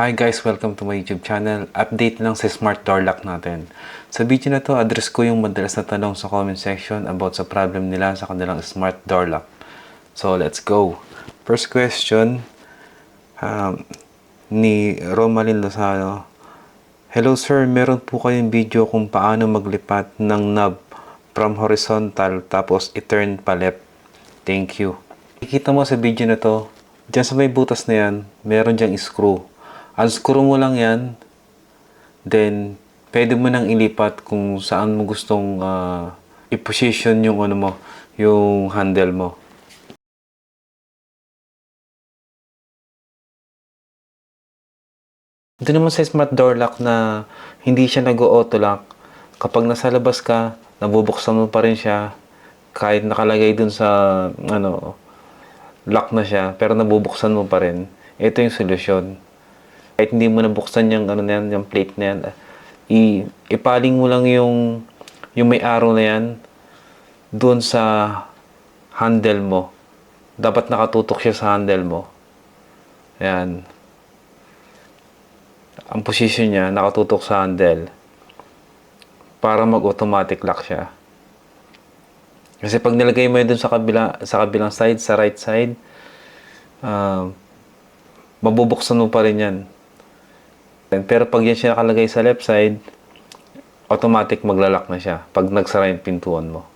Hi guys! Welcome to my YouTube channel. Update lang sa smart door lock natin. Sa video na to, address ko yung madalas na tanong sa comment section about sa problem nila sa kanilang smart door lock. So, let's go! First question ni Romalyn Lozano. Hello sir, meron po kayong video kung paano maglipat ng knob from horizontal tapos i-turn pa left. Thank you. Kikita mo sa video na to, dyan sa may butas na yan, meron dyang screw. Unscrew mo lang yan, then pwede mo nang ilipat kung saan mo gustong i-position yung yung handle mo. Ito naman sa smart door lock na hindi siya nag-auto lock. Kapag nasa labas ka, nabubuksan mo pa rin siya kahit nakalagay dun sa lock na siya, pero nabubuksan mo pa rin. Ito yung solusyon. Kahit hindi mo nabuksan yung yung plate na yan, ipaling mo lang yung may arrow na yan doon sa handle mo. Dapat nakatutok siya sa handle mo. Ayan. Ang position niya nakatutok sa handle para mag-automatic lock siya. Kasi pag nilagay mo yun doon sa kabilang side, sa right side, mabubuksan mo pa rin yan. Pero pag yan siya nakalagay sa left side, automatic maglalak na siya pag nagsara yung pintuan mo.